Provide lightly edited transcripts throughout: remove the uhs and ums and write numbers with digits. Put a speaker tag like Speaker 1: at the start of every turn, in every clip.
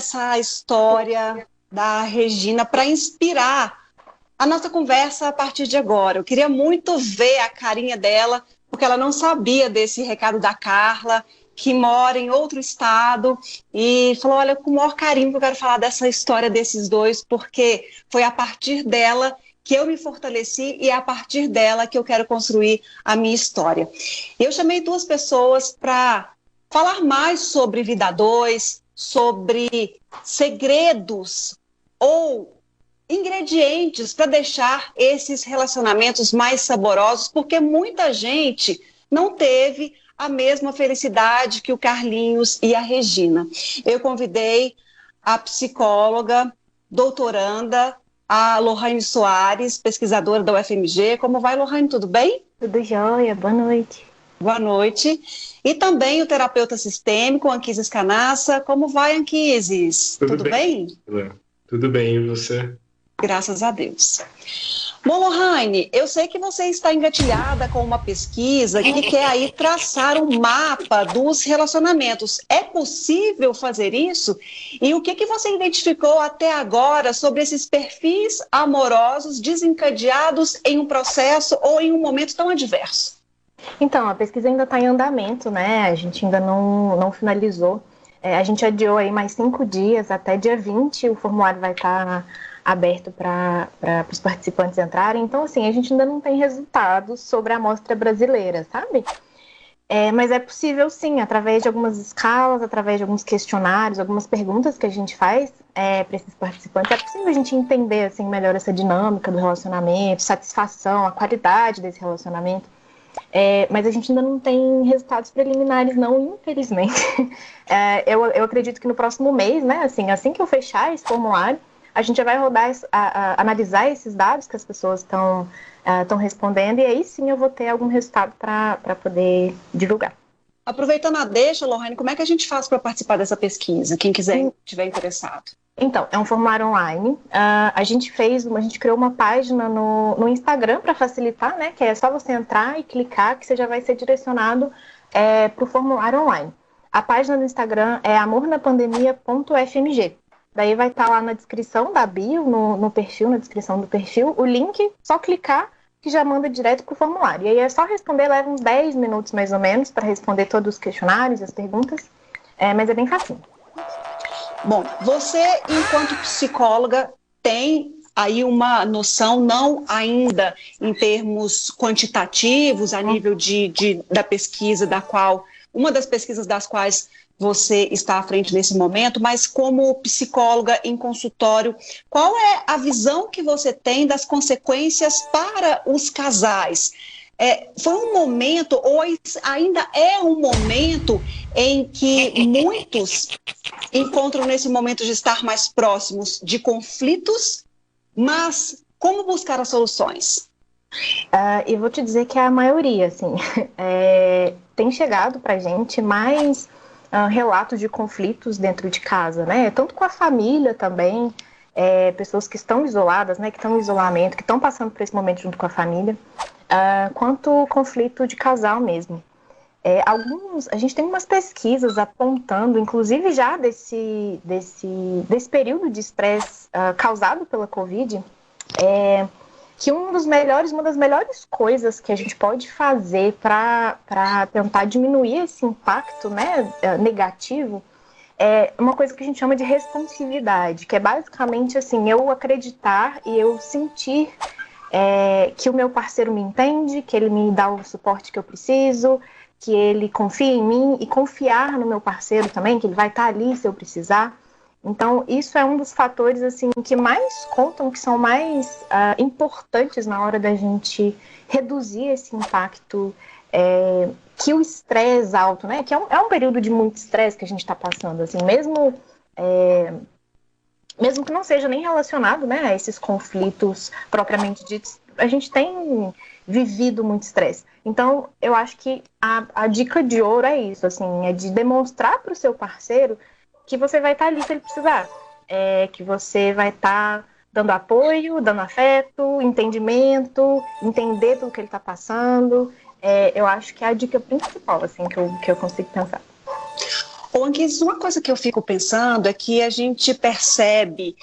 Speaker 1: essa história da Regina para inspirar a nossa conversa a partir de agora. Eu queria muito ver a carinha dela, porque ela não sabia desse recado da Carla, que mora em outro estado, e falou, olha, com o maior carinho que eu quero falar dessa história desses dois, porque foi a partir dela que eu me fortaleci e é a partir dela que eu quero construir a minha história. Eu chamei duas pessoas para falar mais sobre Vida 2, sobre segredos ou ingredientes para deixar esses relacionamentos mais saborosos, porque muita gente não teve a mesma felicidade que o Carlinhos e a Regina. Eu convidei a psicóloga, doutoranda, a Lohane Soares, pesquisadora da UFMG. Como vai, Lohane? Tudo bem?
Speaker 2: Tudo jóia, boa noite.
Speaker 1: Boa noite. E também o terapeuta sistêmico, Anquises Canassa. Como vai, Anquises?
Speaker 3: Tudo bem? Tudo bem, e você?
Speaker 1: Graças a Deus. Bom, Lohane, eu sei que você está engatilhada com uma pesquisa que quer aí traçar um mapa dos relacionamentos. É possível fazer isso? E o que você identificou até agora sobre esses perfis amorosos desencadeados em um processo ou em um momento tão adverso?
Speaker 2: Então, a pesquisa ainda está em andamento, né? A gente ainda não finalizou. A gente adiou aí mais 5 dias, até dia 20 o formulário vai estar aberto para os participantes entrarem. Então, assim, a gente ainda não tem resultados sobre a amostra brasileira, sabe? Mas é possível, sim, através de algumas escalas, através de alguns questionários, algumas perguntas que a gente faz para esses participantes, é possível a gente entender, assim, melhor essa dinâmica do relacionamento, satisfação, a qualidade desse relacionamento. Mas a gente ainda não tem resultados preliminares, não, infelizmente. Eu acredito que no próximo mês, né, assim que eu fechar esse formulário, a gente já vai rodar, analisar esses dados que as pessoas estão respondendo, e aí sim eu vou ter algum resultado para poder divulgar.
Speaker 1: Aproveitando a deixa, Lohane, como é que a gente faz para participar dessa pesquisa? Quem quiser, estiver interessado.
Speaker 2: Então, é um formulário online. A gente criou uma página no Instagram para facilitar, né? Que é só você entrar e clicar, que você já vai ser direcionado para o formulário online. A página do Instagram é amornapandemia.fmg. Daí vai estar lá na descrição da bio, no perfil, na descrição do perfil, o link, só clicar que já manda direto para o formulário. E aí é só responder, leva uns 10 minutos mais ou menos para responder todos os questionários, as perguntas, mas é bem facinho.
Speaker 1: Bom, você, enquanto psicóloga, tem aí uma noção, não ainda em termos quantitativos, a nível da pesquisa, uma das pesquisas das quais você está à frente nesse momento, mas como psicóloga em consultório, qual é a visão que você tem das consequências para os casais? Foi um momento, ou ainda é um momento, em que muitos encontram nesse momento de estar mais próximos de conflitos, mas como buscar as soluções?
Speaker 2: Eu vou te dizer que é a maioria, assim, tem chegado para a gente mais relatos de conflitos dentro de casa, né? Tanto com a família também, pessoas que estão isoladas, né? Que estão em isolamento, que estão passando por esse momento junto com a família, quanto conflito de casal mesmo. A gente tem umas pesquisas apontando, inclusive já desse período de estresse causado pela Covid, que uma das melhores coisas que a gente pode fazer para tentar diminuir esse impacto, né, negativo, é uma coisa que a gente chama de responsividade, que é basicamente assim, eu acreditar e eu sentir que o meu parceiro me entende, que ele me dá o suporte que eu preciso, que ele confia em mim, e confiar no meu parceiro também, que ele vai estar ali se eu precisar. Então, isso é um dos fatores assim, que mais contam, que são mais importantes na hora da gente reduzir esse impacto que o estresse alto, né? Que é um período de muito estresse que a gente está passando, assim, mesmo que não seja nem relacionado, né, a esses conflitos propriamente ditos, a gente tem vivido muito estresse. Então, eu acho que a dica de ouro é isso, assim, é de demonstrar para o seu parceiro que você vai estar ali se ele precisar, que você vai estar dando apoio, dando afeto, entendimento, entender tudo que ele está passando. Eu acho que é a dica principal, assim, que eu consigo pensar.
Speaker 1: Anguiz, uma coisa que eu fico pensando é que a gente percebe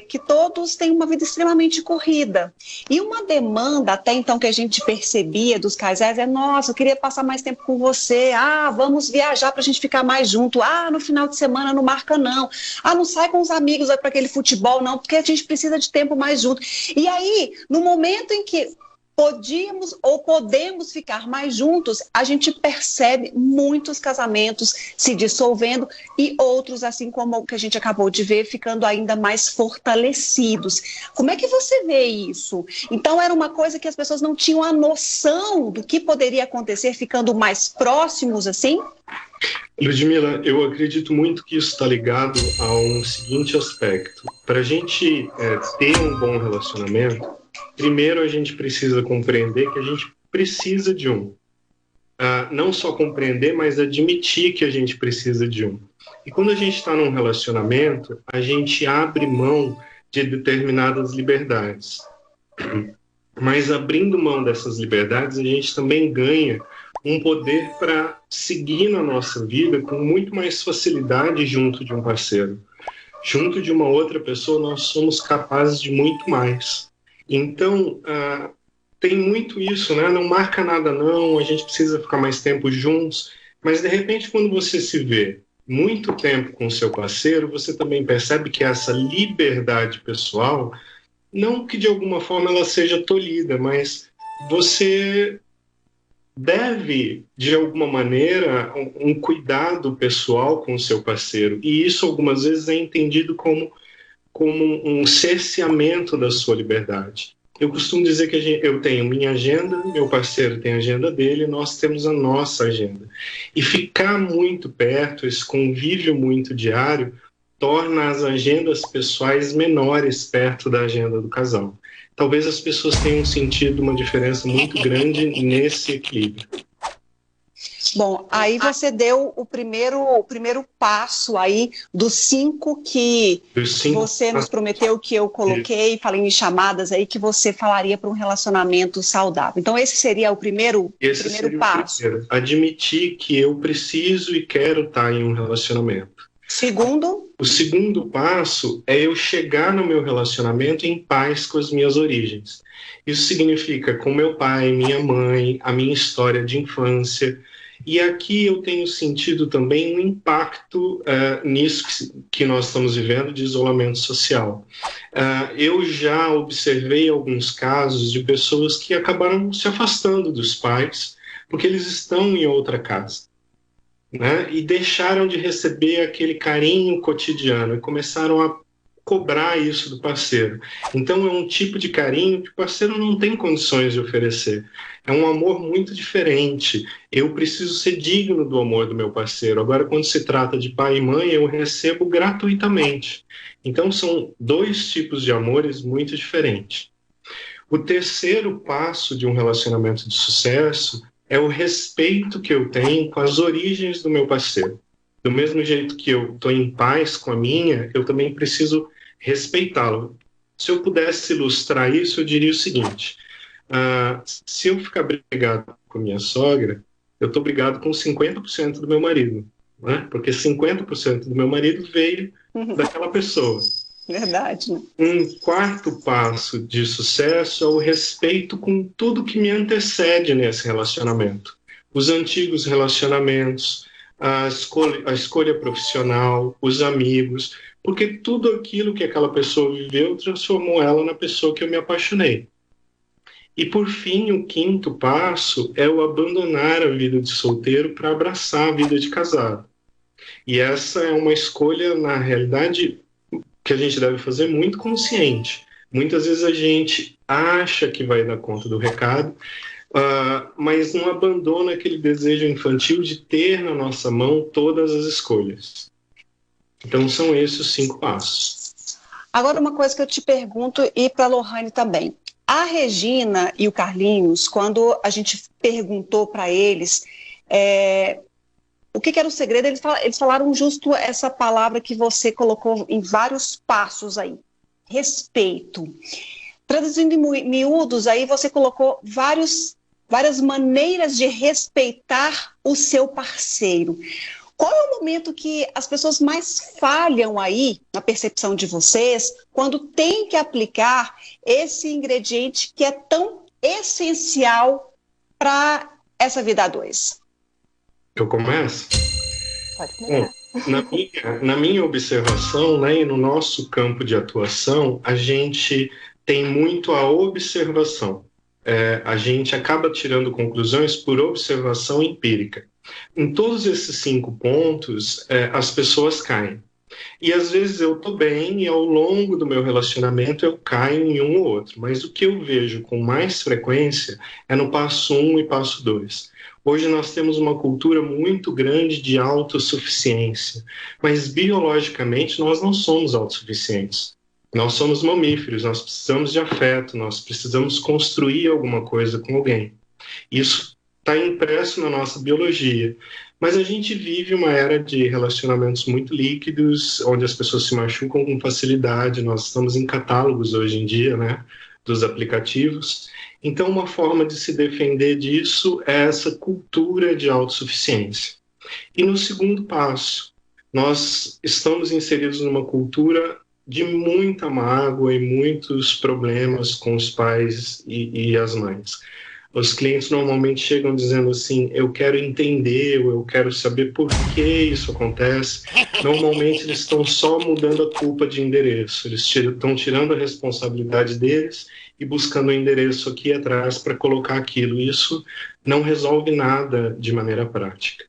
Speaker 1: que todos têm uma vida extremamente corrida. E uma demanda, até então, que a gente percebia dos casais nossa, eu queria passar mais tempo com você, vamos viajar para a gente ficar mais junto, no final de semana não marca não, não sai com os amigos para aquele futebol não, porque a gente precisa de tempo mais junto. E aí, no momento em que podemos ficar mais juntos, a gente percebe muitos casamentos se dissolvendo e outros, assim como o que a gente acabou de ver, ficando ainda mais fortalecidos. Como é que você vê isso? Então, era uma coisa que as pessoas não tinham a noção do que poderia acontecer ficando mais próximos, assim?
Speaker 3: Ludmila, eu acredito muito que isso está ligado a um seguinte aspecto. Para a gente ter um bom relacionamento, primeiro a gente precisa compreender que a gente precisa de um. Não só compreender, mas admitir que a gente precisa de um. E quando a gente está num relacionamento, a gente abre mão de determinadas liberdades. Mas abrindo mão dessas liberdades, a gente também ganha um poder para seguir na nossa vida com muito mais facilidade junto de um parceiro. Junto de uma outra pessoa, nós somos capazes de muito mais. Então, tem muito isso, né? Não marca nada não, a gente precisa ficar mais tempo juntos, mas de repente quando você se vê muito tempo com o seu parceiro, você também percebe que essa liberdade pessoal, não que de alguma forma ela seja tolhida, mas você deve, de alguma maneira, um cuidado pessoal com o seu parceiro, e isso algumas vezes é entendido como um cerceamento da sua liberdade. Eu costumo dizer que eu tenho minha agenda, meu parceiro tem a agenda dele, nós temos a nossa agenda. E ficar muito perto, esse convívio muito diário, torna as agendas pessoais menores perto da agenda do casal. Talvez as pessoas tenham sentido uma diferença muito grande nesse equilíbrio.
Speaker 1: Bom, aí você deu o primeiro passo aí dos 5 que você nos prometeu, que eu coloquei, falei em chamadas aí, que você falaria para um relacionamento saudável. Então esse seria o primeiro passo.
Speaker 3: Admitir que eu preciso e quero estar em um relacionamento. O segundo passo é eu chegar no meu relacionamento em paz com as minhas origens. Isso significa com meu pai, minha mãe, a minha história de infância. E aqui eu tenho sentido também um impacto nisso que nós estamos vivendo de isolamento social. Eu já observei alguns casos de pessoas que acabaram se afastando dos pais porque eles estão em outra casa, né? E deixaram de receber aquele carinho cotidiano e começaram a cobrar isso do parceiro. Então é um tipo de carinho que o parceiro não tem condições de oferecer. É um amor muito diferente. Eu preciso ser digno do amor do meu parceiro. Agora, quando se trata de pai e mãe, eu recebo gratuitamente. Então são 2 tipos de amores muito diferentes. O terceiro passo de um relacionamento de sucesso é o respeito que eu tenho com as origens do meu parceiro. Do mesmo jeito que eu estou em paz com a minha, eu também preciso respeitá-lo. Se eu pudesse ilustrar isso, eu diria o seguinte: se eu ficar brigado com minha sogra, eu estou brigado com 50% do meu marido, né? Porque 50% do meu marido veio daquela pessoa.
Speaker 1: Verdade, né?
Speaker 3: Um quarto passo de sucesso é o respeito com tudo que me antecede nesse relacionamento. Os antigos relacionamentos, a escolha profissional, os amigos, porque tudo aquilo que aquela pessoa viveu transformou ela na pessoa que eu me apaixonei. E, por fim, o quinto passo é o abandonar a vida de solteiro para abraçar a vida de casado. E essa é uma escolha, na realidade, que a gente deve fazer muito consciente. Muitas vezes a gente acha que vai dar conta do recado, mas não abandona aquele desejo infantil de ter na nossa mão todas as escolhas. Então são esses os 5 passos.
Speaker 1: Agora uma coisa que eu te pergunto, e para a Lohane também. A Regina e o Carlinhos, quando a gente perguntou para eles o que era o segredo, eles falaram justo essa palavra que você colocou em vários passos aí, respeito. Traduzindo em miúdos, aí você colocou várias maneiras de respeitar o seu parceiro. Qual é o momento que as pessoas mais falham aí, na percepção de vocês, quando tem que aplicar esse ingrediente que é tão essencial para essa vida a dois?
Speaker 3: Eu começo?
Speaker 2: Pode começar.
Speaker 3: Bom, na minha observação, né, e no nosso campo de atuação, a gente tem muito a observação. A gente acaba tirando conclusões por observação empírica. Em todos esses 5 pontos, as pessoas caem. E às vezes eu estou bem e ao longo do meu relacionamento eu caio em um ou outro. Mas o que eu vejo com mais frequência é no passo 1 e passo 2. Hoje nós temos uma cultura muito grande de autossuficiência, mas biologicamente nós não somos autossuficientes. Nós somos mamíferos, nós precisamos de afeto, nós precisamos construir alguma coisa com alguém. Isso está impresso na nossa biologia. Mas a gente vive uma era de relacionamentos muito líquidos, onde as pessoas se machucam com facilidade. Nós estamos em catálogos hoje em dia, né, dos aplicativos. Então, uma forma de se defender disso é essa cultura de autossuficiência. E no segundo passo, nós estamos inseridos numa cultura de muita mágoa e muitos problemas com os pais e as mães. Os clientes normalmente chegam dizendo assim, eu quero entender, ou eu quero saber por que isso acontece. Normalmente eles estão só mudando a culpa de endereço, eles estão tirando a responsabilidade deles e buscando um endereço aqui atrás para colocar aquilo. Isso não resolve nada de maneira prática.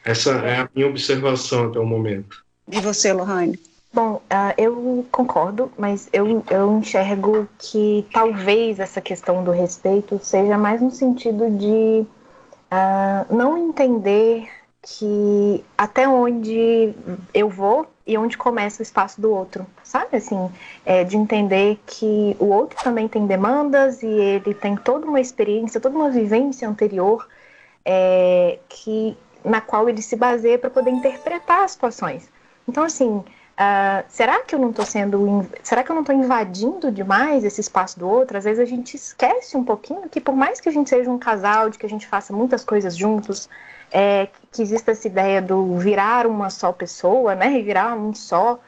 Speaker 3: Essa é a minha observação até o momento.
Speaker 1: E você, Lohane?
Speaker 2: Bom, eu concordo, mas eu enxergo que talvez essa questão do respeito seja mais no sentido de não entender que até onde eu vou e onde começa o espaço do outro, sabe? Assim, de entender que o outro também tem demandas e ele tem toda uma experiência, toda uma vivência anterior na qual ele se baseia para poder interpretar as situações. Então, assim, será que eu não estou invadindo demais esse espaço do outro? Às vezes a gente esquece um pouquinho que por mais que a gente seja um casal, de que a gente faça muitas coisas juntos, que exista essa ideia do virar uma só pessoa, né, e virar um só,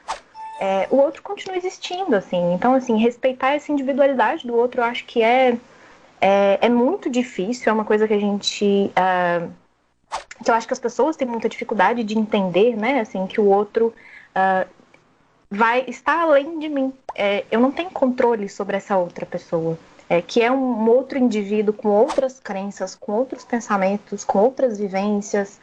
Speaker 2: o outro continua existindo, assim. Então, assim, respeitar essa individualidade do outro, eu acho que é muito difícil, é uma coisa que a gente... que eu acho que as pessoas têm muita dificuldade de entender, né, assim, que o outro... vai estar além de mim. Eu não tenho controle sobre essa outra pessoa, que é um outro indivíduo com outras crenças, com outros pensamentos, com outras vivências,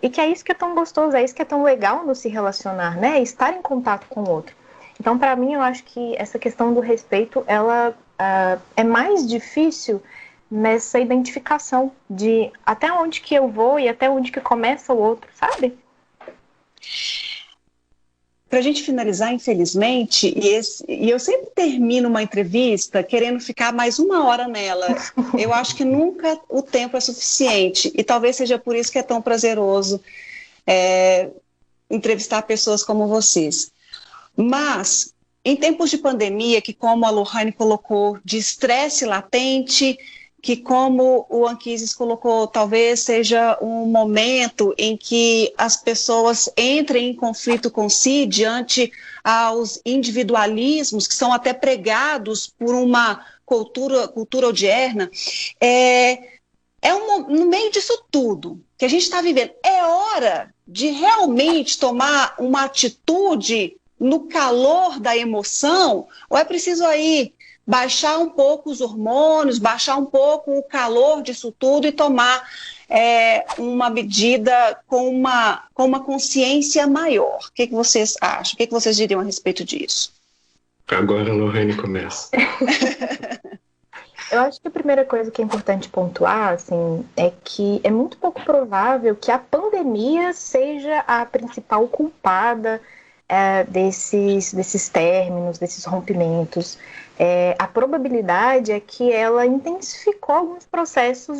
Speaker 2: e que é isso que é tão gostoso, é isso que é tão legal no se relacionar, né? Estar em contato com o outro. Então, para mim, eu acho que essa questão do respeito, ela é mais difícil nessa identificação de até onde que eu vou e até onde que começa o outro, sabe?
Speaker 1: Para a gente finalizar, infelizmente, e eu sempre termino uma entrevista querendo ficar mais 1 hora nela. Eu acho que nunca o tempo é suficiente, e talvez seja por isso que é tão prazeroso entrevistar pessoas como vocês. Mas, em tempos de pandemia, que como a Lohane colocou, de estresse latente, que como o Anquises colocou, talvez seja um momento em que as pessoas entrem em conflito com si diante aos individualismos que são até pregados por uma cultura odierna. No meio disso tudo que a gente está vivendo, é hora de realmente tomar uma atitude no calor da emoção, ou é preciso aí baixar um pouco os hormônios, baixar um pouco o calor disso tudo e tomar uma medida com uma consciência maior? O que vocês acham? O que vocês diriam a respeito disso?
Speaker 3: Agora a Lohane começa.
Speaker 2: Eu acho que a primeira coisa que é importante pontuar, assim, é que é muito pouco provável que a pandemia seja a principal culpada desses términos, desses rompimentos. A probabilidade é que ela intensificou alguns processos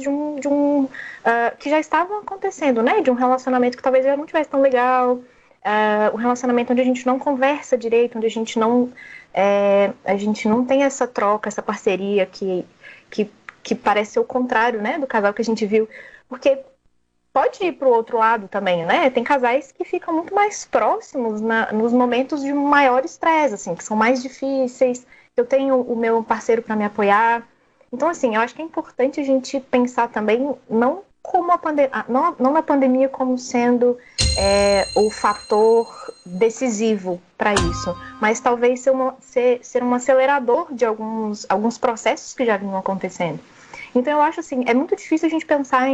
Speaker 2: que já estavam acontecendo, né? De um relacionamento que talvez já não tivesse tão legal, um relacionamento onde a gente não conversa direito, onde a gente não tem essa troca, essa parceria que parece ser o contrário, né? Do casal que a gente viu. Porque pode ir para o outro lado também, né? Tem casais que ficam muito mais próximos nos momentos de maior estresse, assim, que são mais difíceis. Eu tenho o meu parceiro para me apoiar. Então, assim, eu acho que é importante a gente pensar também, não na pandemia como sendo o fator decisivo para isso, mas talvez ser um acelerador de alguns processos que já vinham acontecendo. Então, eu acho assim, é muito difícil a gente pensar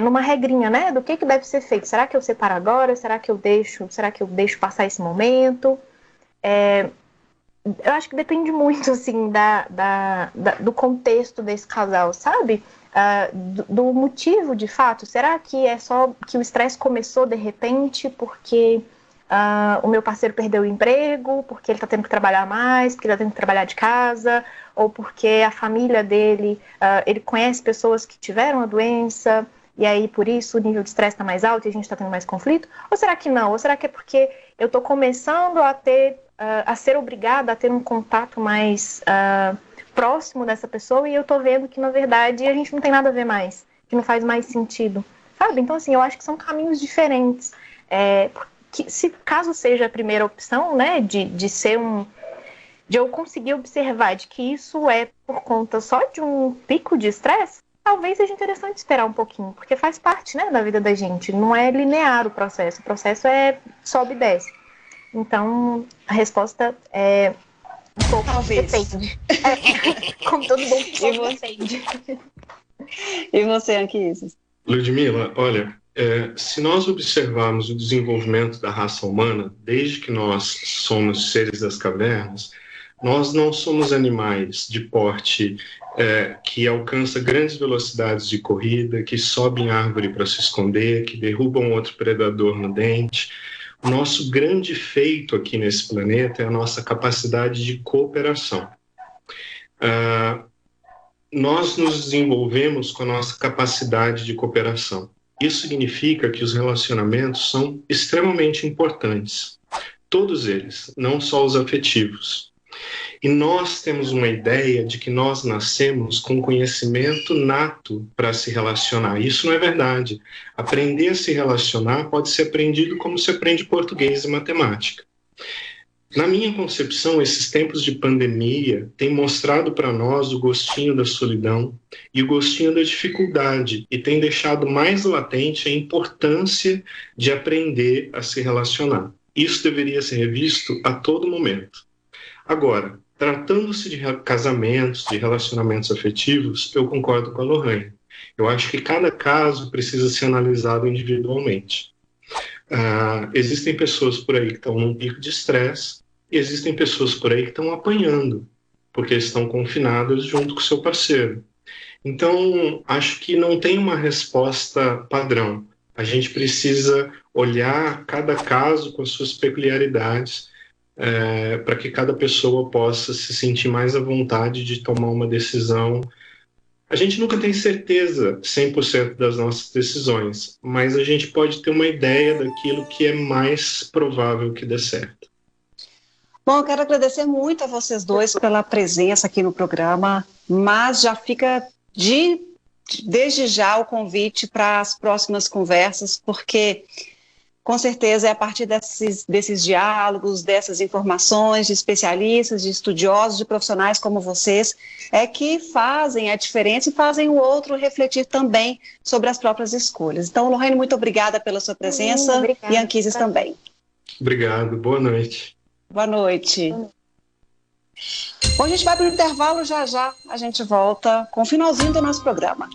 Speaker 2: numa regrinha, né? Do que deve ser feito. Será que eu separo agora? Será que eu deixo passar esse momento? Eu acho que depende muito, assim, do contexto desse casal, sabe? Do motivo, de fato. Será que é só que o estresse começou de repente porque o meu parceiro perdeu o emprego, porque ele está tendo que trabalhar mais, porque ele está tendo que trabalhar de casa, ou porque a família dele, ele conhece pessoas que tiveram a doença, e aí por isso o nível de estresse está mais alto e a gente está tendo mais conflito? Ou será que não? Ou será que é porque eu estou começando a ser obrigada a ter um contato mais próximo dessa pessoa e eu tô vendo que, na verdade, a gente não tem nada a ver mais, que não faz mais sentido, sabe? Então, assim, eu acho que são caminhos diferentes. Caso seja a primeira opção, né, de eu conseguir observar de que isso é por conta só de um pico de estresse, talvez seja interessante esperar um pouquinho, porque faz parte, né, da vida da gente, não é linear o processo sobe e desce. Então, a resposta é um pouco
Speaker 1: talvez.
Speaker 2: Depende. Como todo bom depende.
Speaker 1: E você, Anquises?
Speaker 3: Ludmila, olha, se nós observarmos o desenvolvimento da raça humana, desde que nós somos seres das cavernas, nós não somos animais de porte que alcança grandes velocidades de corrida, que sobem árvore para se esconder, que derrubam outro predador no dente. O nosso grande feito aqui nesse planeta é a nossa capacidade de cooperação. Nós nos desenvolvemos com a nossa capacidade de cooperação. Isso significa que os relacionamentos são extremamente importantes. Todos eles, não só os afetivos. E nós temos uma ideia de que nós nascemos com conhecimento nato para se relacionar. Isso não é verdade. Aprender a se relacionar pode ser aprendido como se aprende português e matemática. Na minha concepção, esses tempos de pandemia têm mostrado para nós o gostinho da solidão e o gostinho da dificuldade e tem deixado mais latente a importância de aprender a se relacionar. Isso deveria ser revisto a todo momento. Agora, tratando-se de casamentos, de relacionamentos afetivos, eu concordo com a Lohane. Eu acho que cada caso precisa ser analisado individualmente. Existem pessoas por aí que estão num pico de estresse e existem pessoas por aí que estão apanhando, porque estão confinadas junto com o seu parceiro. Então, acho que não tem uma resposta padrão. A gente precisa olhar cada caso com as suas peculiaridades, para que cada pessoa possa se sentir mais à vontade de tomar uma decisão. A gente nunca tem certeza 100% das nossas decisões, mas a gente pode ter uma ideia daquilo que é mais provável que dê certo.
Speaker 1: Bom, eu quero agradecer muito a vocês dois pela presença aqui no programa, mas já fica desde já o convite para as próximas conversas, porque com certeza é a partir desses diálogos, dessas informações de especialistas, de estudiosos, de profissionais como vocês, que fazem a diferença e fazem o outro refletir também sobre as próprias escolhas. Então, Lohane, muito obrigada pela sua presença e Anquises também.
Speaker 3: Obrigado, boa noite.
Speaker 1: Boa noite. Bom, a gente vai para o intervalo, já a gente volta com o finalzinho do nosso programa.